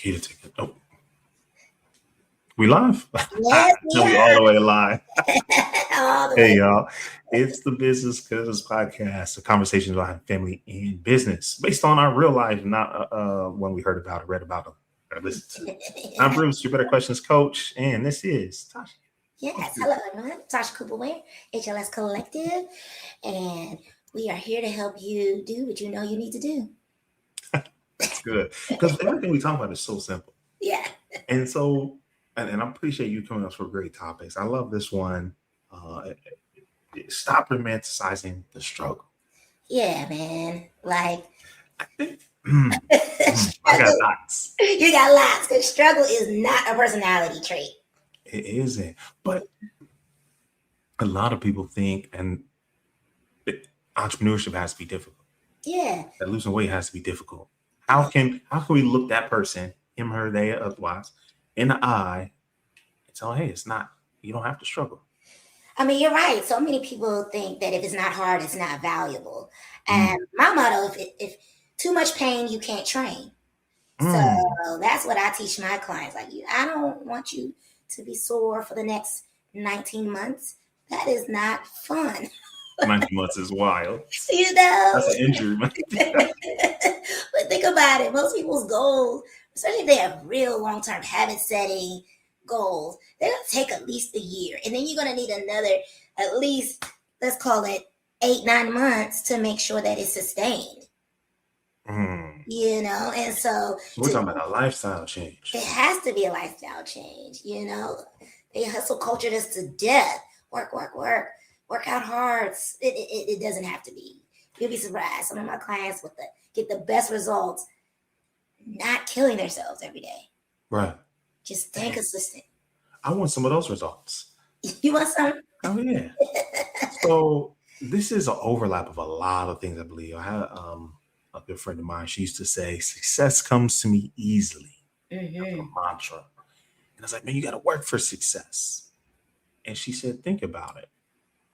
Key to take it. Oh, we live? Yes, we No, we all are. the way live. All the Hey, way. y'all. It's the Business Cousins Podcast, a conversation about family and business based on our real life, not when we heard about it, read about it, or listened to. I'm Bruce, your Better Questions coach, and this is Tasha. Yes. Hello, everyone. Tasha Cooper Ware, HLS Collective, and we are here to help you do what you know you need to do. That's good. Because everything we talk about is so simple. Yeah. And so, and I appreciate you coming up for great topics. I love this one. Stop romanticizing the struggle. Yeah, man. Like, I think, I got struggle. thoughts. You got lots because struggle is not a personality trait. It isn't. But a lot of people think, entrepreneurship has to be difficult. Yeah. That losing weight has to be difficult. How can we look that person, him, her, they, otherwise, in the eye and tell, hey, it's not. You don't have to struggle. I mean, you're right. So many people think that if it's not hard, it's not valuable. And my motto, if too much pain, you can't train. So that's what I teach my clients. Like, I don't want you to be sore for the next 19 months. That is not fun. 19 months is wild. You know? That's an injury, man. But think about it. Most people's goals, especially if they have real long-term habit setting goals, they're going to take at least a year. And then you're going to need another, at least, let's call it 8-9 months to make sure that it's sustained. You know, and so we're talking about a lifestyle change. It has to be a lifestyle change. You know, they hustle culture us to death. Work out hard. It doesn't have to be. You'll be surprised. Some of my clients get the best results, not killing themselves every day. Right. Just staying consistent. I want some of those results. You want some? Oh yeah. So this is an overlap of a lot of things. I believe I had a good friend of mine. She used to say, "Success comes to me easily." Mm-hmm. A mantra. And I was like, "Man, you got to work for success." And she said, "Think about it.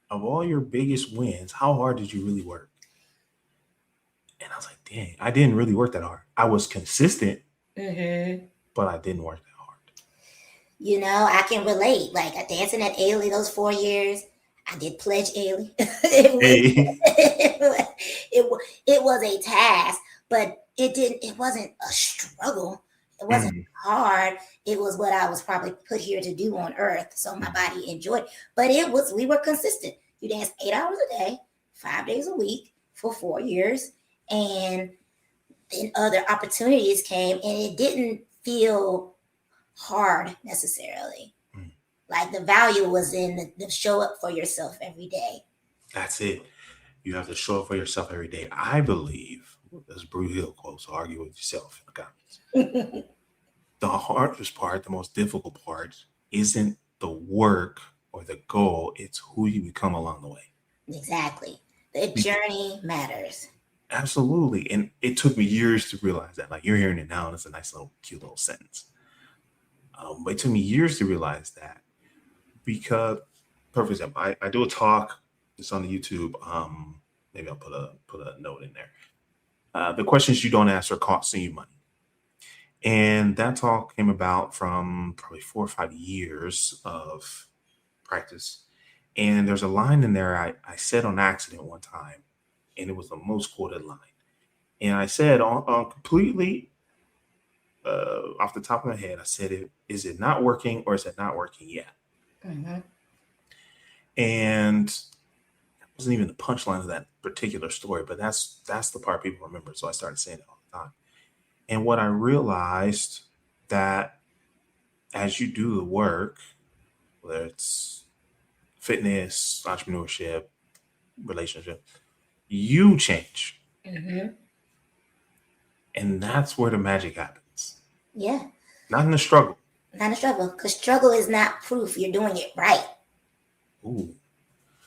Of all your biggest wins, how hard did you really work?" And I was like, "Dang, I didn't really work that hard. I was consistent, but I didn't work that hard." You know, I can relate. Like dancing at Ailey those 4 years, I did pledge Ailey. It was a task, but it wasn't a struggle. It wasn't hard. It was what I was probably put here to do on earth. So my body enjoyed. But we were consistent. You danced 8 hours a day, 5 days a week for 4 years. And then other opportunities came and it didn't feel hard necessarily. Like the value was in the show up for yourself every day. That's it. You have to show up for yourself every day. I believe, as Brew Hill quotes, argue with yourself in the comments. The hardest part, the most difficult part, isn't the work or the goal. It's who you become along the way. Exactly. The journey matters. Absolutely. And it took me years to realize that. Like, you're hearing it now, and it's a nice little, cute little sentence. But it took me years to realize that because, perfect example, I do a talk. It's on the YouTube. Maybe I'll put a note in there. The questions you don't ask are costing you money. And that talk came about from probably 4 or 5 years of practice. And there's a line in there I said on accident one time, and it was the most quoted line. And I said on completely off the top of my head, I said, is it not working or is it not working yet? And that wasn't even the punchline of that particular story, but that's the part people remember. So I started saying it all the time. And what I realized that as you do the work, whether it's fitness, entrepreneurship, relationship, you change. And that's where the magic happens. Yeah. Not in the struggle. Not in the struggle. Because struggle is not proof you're doing it right. Ooh.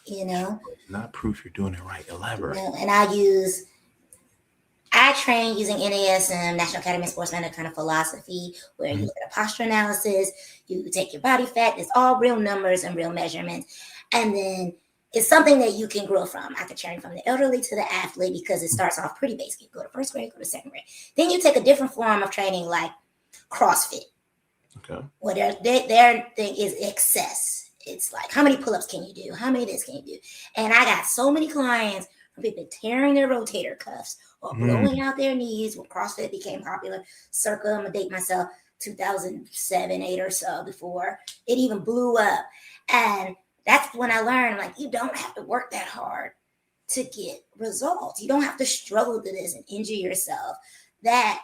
You know? Not proof you're doing it right. Elaborate. You know, and I train using NASM, National Academy of Sports Medicine kind of philosophy, where you look at a posture analysis, you take your body fat, it's all real numbers and real measurements. And then it's something that you can grow from. I could train from the elderly to the athlete because it starts off pretty basic. You go to first grade, go to second grade. Then you take a different form of training like CrossFit. Okay. Well, their thing is excess. It's like, how many pull-ups can you do? How many of this can you do? And I got so many clients from people tearing their rotator cuffs or blowing out their knees when CrossFit became popular. Circa, I'm gonna date myself, 2007, 8 or so, before it even blew up. And that's when I learned, like, you don't have to work that hard to get results. You don't have to struggle to this and injure yourself. That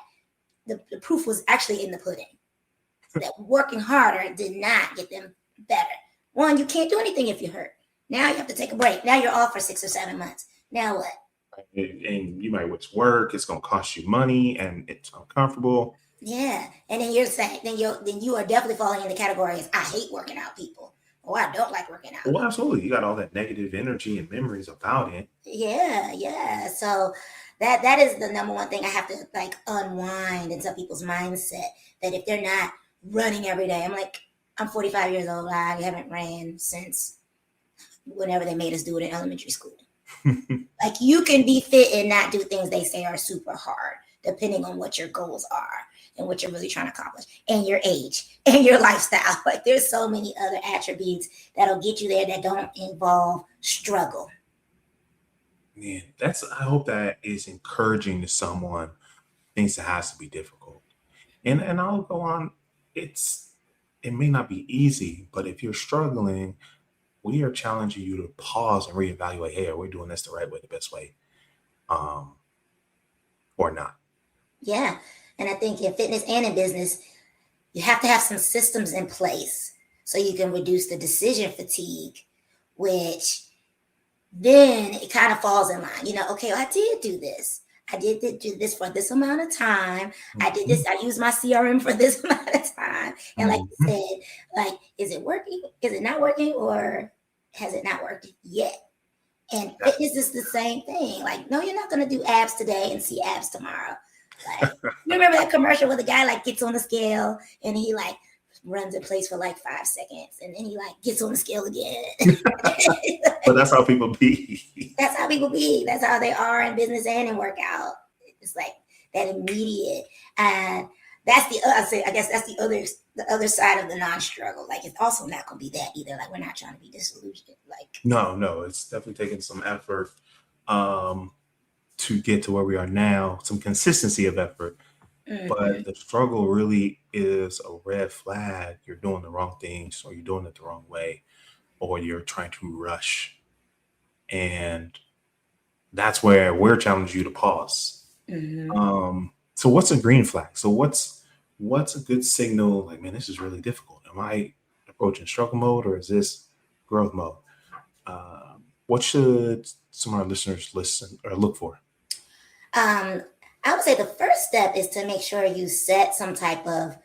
the proof was actually in the pudding. That working harder did not get them better. One, you can't do anything if you're hurt. Now you have to take a break. Now you're off for 6 or 7 months. Now what? And you might miss work. It's going to cost you money, and it's uncomfortable. Yeah, and then you're saying, then you are definitely falling in the category as, I hate working out people, or I don't like working out. Well, absolutely. You got all that negative energy and memories about it. Yeah. So that is the number one thing I have to like unwind in some people's mindset, that if they're not running every day, I'm like, I'm 45 years old. I haven't ran since whenever they made us do it in elementary school. Like, you can be fit and not do things they say are super hard, depending on what your goals are and what you're really trying to accomplish, and your age and your lifestyle. Like, there's so many other attributes that'll get you there that don't involve struggle. Man, I hope that is encouraging to someone thinks it has to be difficult. And I'll go on. It may not be easy, but if you're struggling, we are challenging you to pause and reevaluate. Hey, are we doing this the right way, the best way, um, or not? Yeah. And I think in fitness and in business, you have to have some systems in place so you can reduce the decision fatigue, which then it kind of falls in line. Okay, well, I did do this. I did do this for this amount of time. I did this. I used my CRM for this amount of time. And like you said, like, is it working? Is it not working? Or has it not worked yet? And fitness is the same thing. Like, no, you're not going to do abs today and see abs tomorrow. Like, you remember that commercial where the guy like gets on the scale and he like runs in place for like 5 seconds and then he like gets on the scale again. But that's how people be. That's how people be. That's how they are in business and in workout. It's like that immediate. And that's I guess that's the other side of the non-struggle. Like, it's also not gonna be that either. Like, we're not trying to be disillusioned. Like, No, it's definitely taking some effort to get to where we are now, some consistency of effort. But the struggle really is a red flag. You're doing the wrong things, or you're doing it the wrong way, or you're trying to rush. And that's where we're challenging you to pause. So what's a green flag? So what's a good signal? Like, man, this is really difficult. Am I approaching struggle mode, or is this growth mode? What should some of our listeners listen or look for? I would say the first step is to make sure you set some type of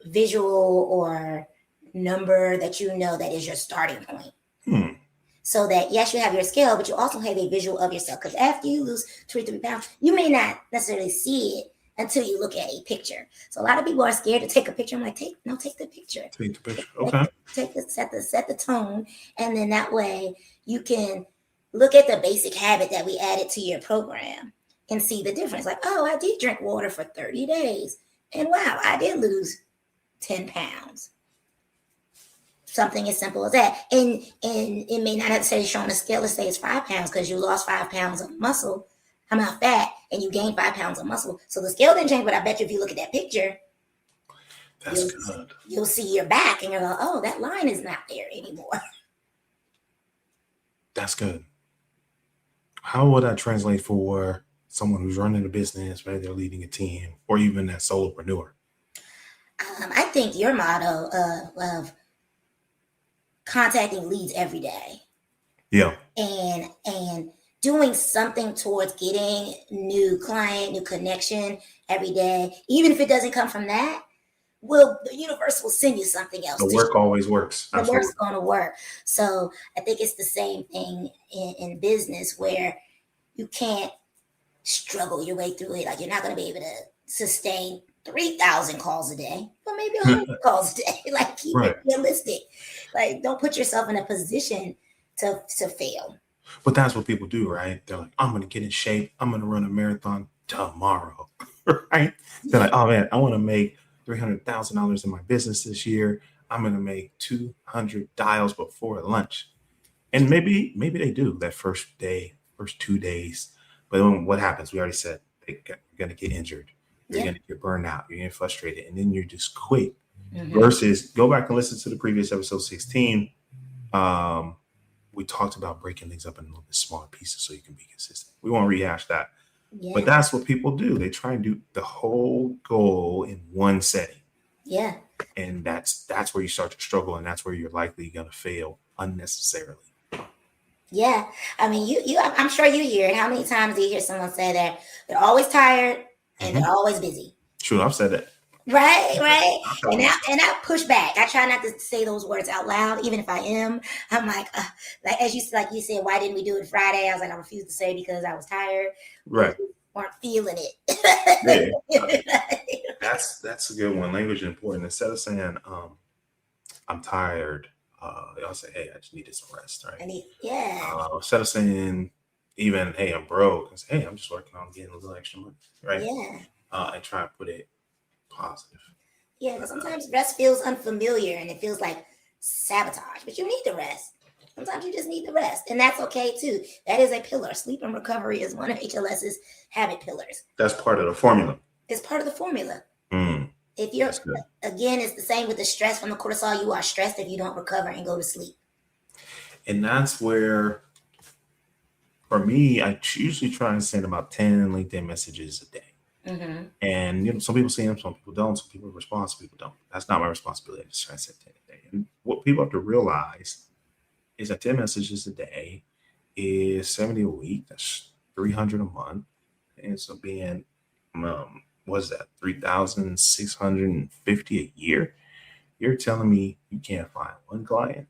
visual or number that you know that is your starting point. So that, yes, you have your scale, but you also have a visual of yourself. Because after you lose 2 or 3 pounds, you may not necessarily see it until you look at a picture. So a lot of people are scared to take a picture. I'm like, take the picture. Take the picture. Okay. Set the tone, and then that way you can look at the basic habit that we added to your program and see the difference. Like, oh, I did drink water for 30 days, and wow, I did lose 10 pounds. Something as simple as that. And it may not necessarily show on the scale to say it's 5 pounds, because you lost 5 pounds of muscle, fat, and you gained 5 pounds of muscle. So the scale didn't change, but I bet you if you look at that picture, that's good. You'll see your back and you're like, oh, that line is not there anymore. That's good. How would that translate for someone who's running a business, maybe they're leading a team, or even that solopreneur? I think your motto of contacting leads every day. Yeah. And doing something towards getting new client, new connection every day, even if it doesn't come from that, the universe will send you something else. The work always works. The work's going to work. So I think it's the same thing in business, where you can't struggle your way through it. Like, you're not going to be able to sustain 3,000 calls a day, but maybe 100 calls a day. Like, keep it realistic. Like, don't put yourself in a position to fail. But that's what people do, right? They're like, I'm going to get in shape. I'm going to run a marathon tomorrow, right? They're like, oh man, I want to make $300,000 in my business this year. I'm going to make 200 dials before lunch. And maybe they do that first day, first 2 days. But then what happens? We already said you're going to get injured. You're Yeah. going to get burned out. You're going to get frustrated. And then you just quit. Mm-hmm. Versus go back and listen to the previous episode 16. Um, we talked about breaking things up in a little bit smaller pieces so you can be consistent. We won't rehash that. Yeah. But that's what people do. They try and do the whole goal in one setting. Yeah. And that's where you start to struggle, and that's where you're likely going to fail unnecessarily. Yeah. I mean, I'm sure you hear it. How many times do you hear someone say that they're always tired and they're always busy? True, I've said that. Right. And I push back. I try not to say those words out loud, even if I am. I'm like you said, why didn't we do it Friday? I was like, I refuse to say because I was tired. Right. Weren't feeling it. Yeah. That's a good one. Language is important. Instead of saying, I'm tired, y'all say, hey, I just needed some rest, right? Instead of saying even, hey, I'm broke, I say, hey, I'm just working on getting a little extra money, right? Yeah. And try and put it positive. Yeah, because sometimes rest feels unfamiliar and it feels like sabotage, but you need the rest. Sometimes you just need the rest, and that's okay too. That is a pillar. Sleep and recovery is one of HLS's habit pillars. That's part of the formula. It's part of the formula. Mm, if you're, again, it's the same with the stress from the cortisol. You are stressed if you don't recover and go to sleep. And that's where, for me, I usually try and send about 10 LinkedIn messages a day. Mm-hmm. And some people see them, some people don't. Some people respond, some people don't. That's not my responsibility. I just try and send 10 a day. And what people have to realize is that 10 messages a day is 70 a week. That's 300 a month. And so being, what is that, 3,650 a year? You're telling me you can't find one client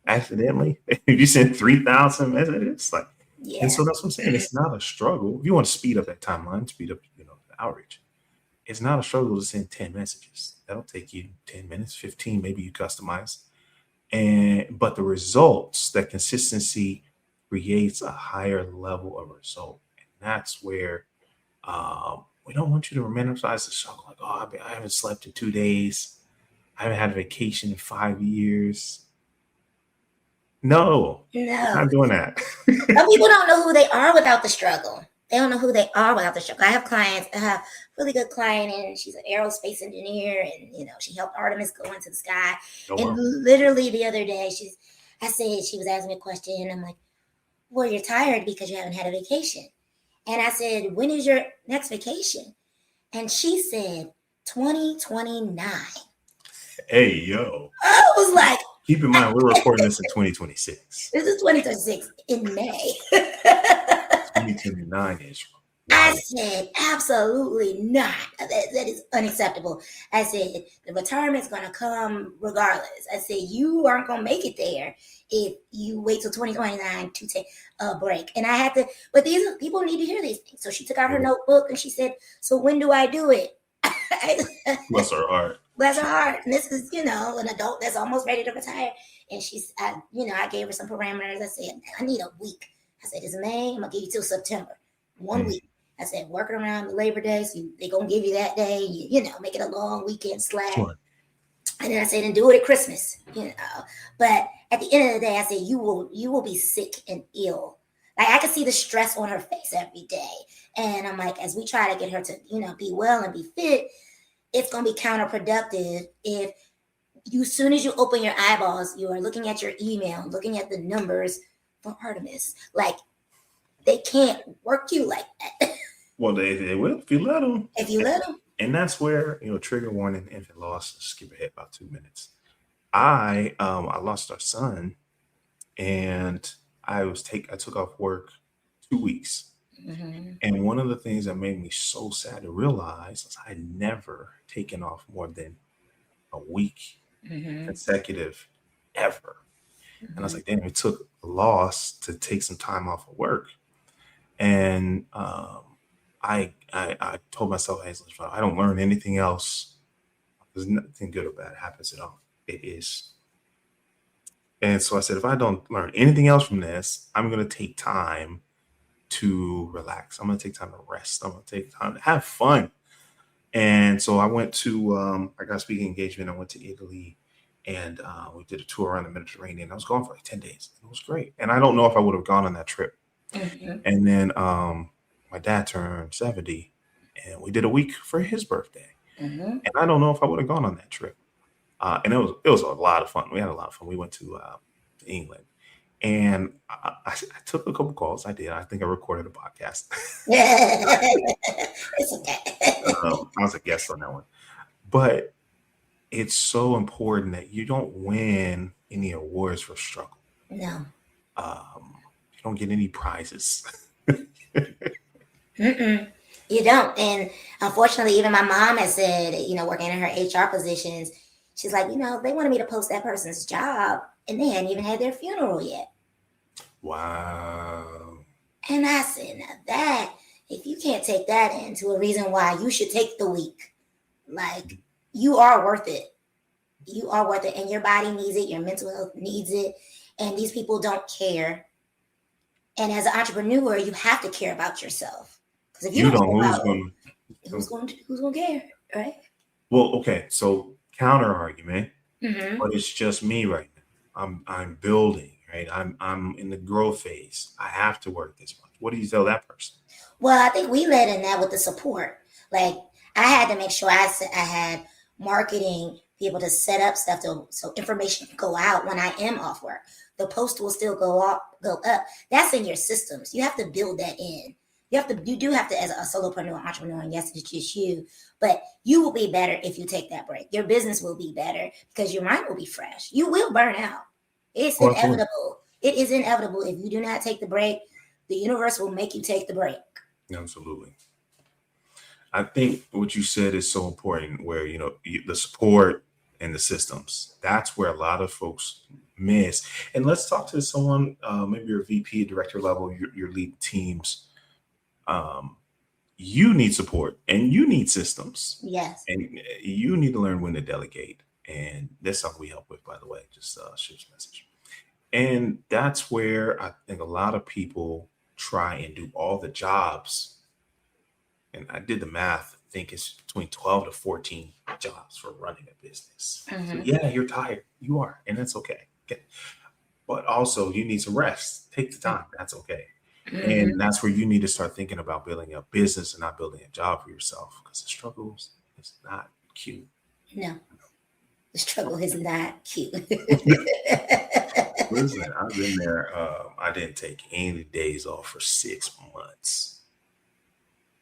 accidentally? You send 3,000 messages? Like, yeah. And so that's what I'm saying. It's not a struggle. If you want to speed up that timeline, speed up, the outreach. It's not a struggle to send 10 messages. That'll take you 10 minutes, 15, maybe you customize. But the results, that consistency creates a higher level of result. And that's where we don't want you to romanticize the struggle. Like, oh, I haven't slept in 2 days. I haven't had a vacation in 5 years. No, I'm not doing that. Some people don't know who they are without the struggle. They don't know who they are without the struggle. I have clients. I have a really good client, and she's an aerospace engineer, and she helped Artemis go into the sky. And literally the other day, she was asking me a question, and I'm like, "Well, you're tired because you haven't had a vacation." And I said, "When is your next vacation?" And she said, 2029. Hey, yo. I was like, keep in mind, we're recording this in 2026. This is 2026 in May. 2029 is. I said, absolutely not. That is unacceptable. I said, the retirement's going to come regardless. I said, you aren't going to make it there if you wait till 2029 to take a break. And I had to, but these people need to hear these things. So she took out her notebook and she said, so when do I do it? Bless her heart. Bless her heart. And this is, an adult that's almost ready to retire. And I gave her some parameters. I said, I need a week. I said, it's May. I'm going to give you till September. 1 week. I said, working around the Labor Day. So they're going to give you that day, make it a long weekend slack. Sure. And then I said, and do it at Christmas, But at the end of the day, I said, you will be sick and ill. Like, I could see the stress on her face every day. And I'm like, as we try to get her to, be well and be fit, it's going to be counterproductive if as soon as you open your eyeballs, you are looking at your email, looking at the numbers for Artemis. Like, they can't work you like that. Well, they will if you let them. If you let them. And that's where, trigger warning, infant loss. Skip ahead about 2 minutes. I lost our son, and I took off work 2 weeks. Mm-hmm. And one of the things that made me so sad to realize is I had never taken off more than a week consecutive ever. Mm-hmm. And I was like, damn, it took a loss to take some time off of work. And I told myself, hey, I don't learn anything else. There's nothing good or bad happens at all. It is. And so I said, if I don't learn anything else from this, I'm going to take time to relax. I'm going to take time to rest. I'm going to take time to have fun. And so I went to, I got a speaking engagement. I went to Italy and we did a tour around the Mediterranean. I was gone for like 10 days. It was great. And I don't know if I would have gone on that trip. Mm-hmm. And then my dad turned 70 and we did a week for his birthday. Mm-hmm. And I don't know if I would have gone on that trip. And it was a lot of fun. We had a lot of fun. We went to England. And I took a couple calls. I did. I think I recorded a podcast. It's okay. I was a guest on that one. But it's so important that you don't win any awards for struggle. No. You don't get any prizes. Mm-mm. You don't. And unfortunately, even my mom has said, working in her HR positions, she's like, they wanted me to post that person's job and they hadn't even had their funeral yet. Wow. And I said, now that, if you can't take that into a reason why you should take the week, like, you are worth it. You are worth it. And your body needs it. Your mental health needs it. And these people don't care. And as an entrepreneur, you have to care about yourself. Because if you You don't know care who's about it, going who's going to care, right? Well, okay. So counter argument, Mm-hmm. but it's just me right now. I'm building, right? I'm in the growth phase. I have to work this much. What do you tell that person? Well, I think we led in that with the support. Like, I had to make sure I had marketing, be able to set up stuff so information can go out when I am off work. The post will still go up. That's in your systems. You have to build that in. You do have to, as a solopreneur, entrepreneur, and yes, it's just you, but you will be better if you take that break. Your business will be better because your mind will be fresh. You will burn out. It's Oh, absolutely. inevitable. It is inevitable. If you do not take the break, the universe will make you take the break. Absolutely. I think what you said is so important where, the support and the systems, that's where a lot of folks miss. And let's talk to someone, maybe your VP, director level, your lead teams. Um, you need support and you need systems Yes. and you need to learn when to delegate. And that's something we help with, by the way, just shoot a message. And that's where I think a lot of people try and do all the jobs. And I did the math. I think it's between 12 to 14 jobs for running a business. So Mm-hmm. yeah, you're tired. You are, and that's okay. Okay. But also you need some rest. Take the time. That's okay. Mm-hmm. And that's where you need to start thinking about building a business and not building a job for yourself because the struggles is not cute. No, the struggle is not cute. Listen, I've been there. I didn't take any days off for 6 months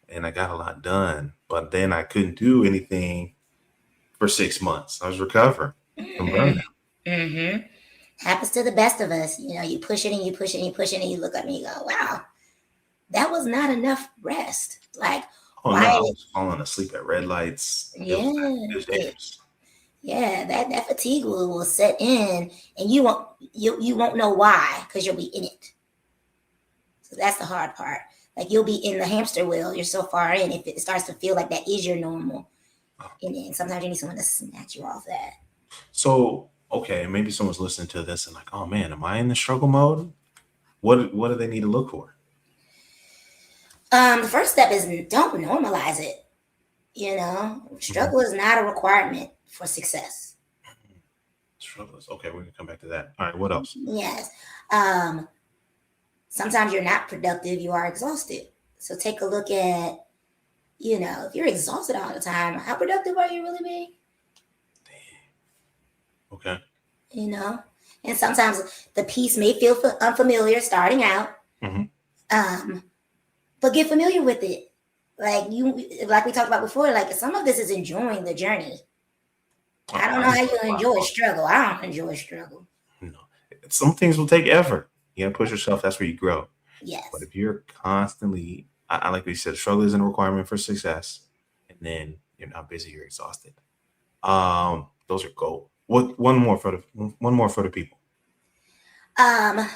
and I got a lot done, but then I couldn't do anything for 6 months. I was recovering from Mm-hmm. burnout. Mm-hmm. Happens to the best of us. You push it and you push it and you push it and you look up and you go, wow, that was not enough rest. Like, Oh no, I why? was falling asleep at red lights. It was Yeah. it was dangerous. Yeah, that fatigue will set in and you won't know why because you'll be in it. So that's the hard part. Like, you'll be in the hamster wheel. You're so far in. If it starts to feel like that is your normal, and then sometimes you need someone to snatch you off that. So okay, maybe someone's listening to this and like, oh man, am I in the struggle mode? What do they need to look for? The first step is don't normalize it. Mhm. Struggle is not a requirement for success. Struggles. Okay, we're gonna come back to that. All right, what else? Yes. Um, Sometimes you're not productive. You are exhausted. So take a look at, if you're exhausted all the time, how productive are you really being? Okay. You know, and sometimes the piece may feel unfamiliar starting out, Hmm. um, but get familiar with it. Like we talked about before, like some of this is enjoying the journey. I don't I know how enjoy you a lot enjoy more. struggle. I don't enjoy struggle. No, some things will take effort. You gotta push yourself. That's where you grow. But Yes. if you're constantly, I like what you said, struggle isn't a requirement for success, and then you're not busy, you're exhausted. Those are gold. What one more for the people. Um,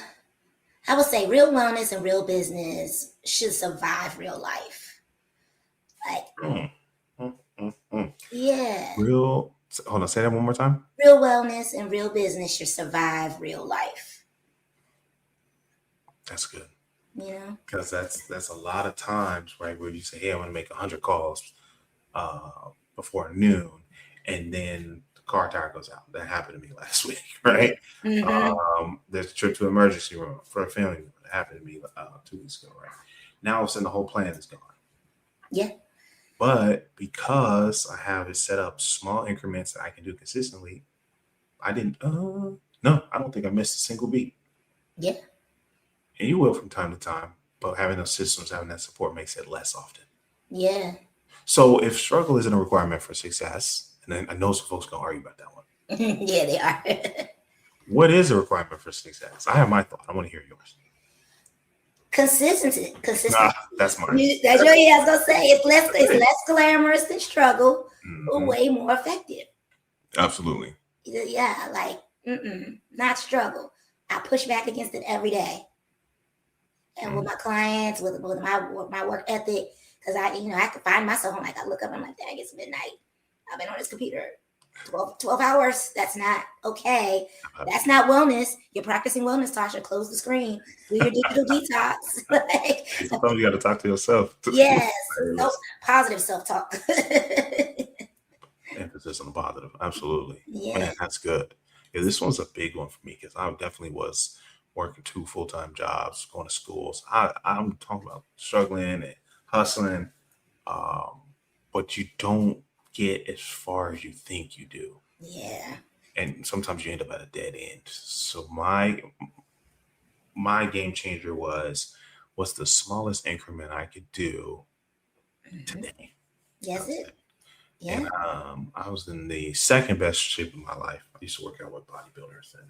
I would say real wellness and real business should survive real life. Like, Mm, mm. yeah, Real. Hold on. Say that one more time. real wellness and real business should survive real life. That's good You know? because that's a lot of times right where you say, "Hey, I want to make 100 calls." before noon, and then the car tire goes out. That happened to me last week, right? Mm-hmm. There's a trip to emergency room for a family member. That happened to me 2 weeks ago, right? Now all of a sudden the whole plan is gone. Yeah. But because I have it set up small increments that I can do consistently, I didn't. No, I don't think I missed a single beat. Yeah. And you will from time to time, but having those systems, having that support makes it less often. Yeah. So if struggle isn't a requirement for success, and then I know some folks gonna argue about that one. Yeah, they are. What is a requirement for success? I have my thought. I want to hear yours. Consistency. Nah, that's mine. That's what I was gonna say. It's less glamorous than struggle, but way more effective. Absolutely. Yeah, like not struggle. I push back against it every day, and with my clients, with my work ethic, because I can find myself. I'm like, I look up, I'm like, dang, it's midnight. I've been on this computer 12 hours. That's not okay. That's not wellness. You're practicing wellness, Tasha. Close the screen. Do your digital detox. Like, sometimes you got to talk to yourself. Yes. Positive self-talk. Emphasis on the positive. Absolutely. Yeah. Man, that's good. Yeah, this one's a big one for me because I definitely was working 2 full-time jobs, going to schools. I'm talking about struggling and hustling, but you don't get as far as you think you do. Yeah. And sometimes you end up at a dead end. So my game changer was, what's the smallest increment I could do today? Yes, it. Yeah. And I was in the second best shape of my life. I used to work out with bodybuilders, and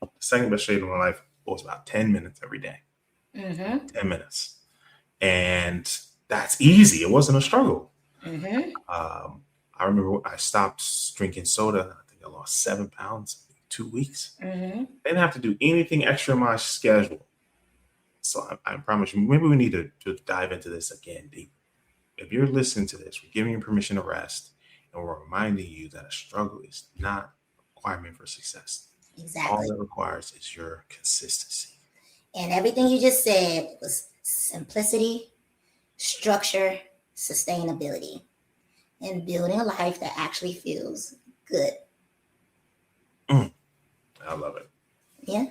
the second best shape of my life was about 10 minutes every day. 10 minutes. And that's easy. It wasn't a struggle. I remember I stopped drinking soda. I think I lost 7 pounds in 2 weeks. I didn't have to do anything extra in my schedule. So I promise you, maybe we need to dive into this again deep. If you're listening to this, we're giving you permission to rest, and we're reminding you that a struggle is not a requirement for success. Exactly. All it requires is your consistency. And everything you just said was simplicity, structure, sustainability, and building a life that actually feels good. I love it. Yeah.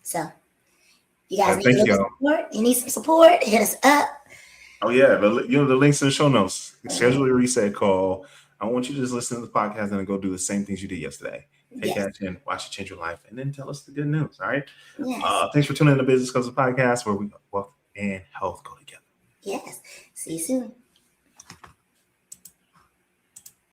So, you guys Thank need you. support. You need some support. Hit us up. Oh yeah, the links in the show notes. Schedule your reset call. I want you to just listen to the podcast and go do the same things you did yesterday. Take action, watch it change your life, and then tell us the good news. All right. Yes. Thanks for tuning in to Business Comes the Podcast, where we wealth and health go together. Yes. See you soon.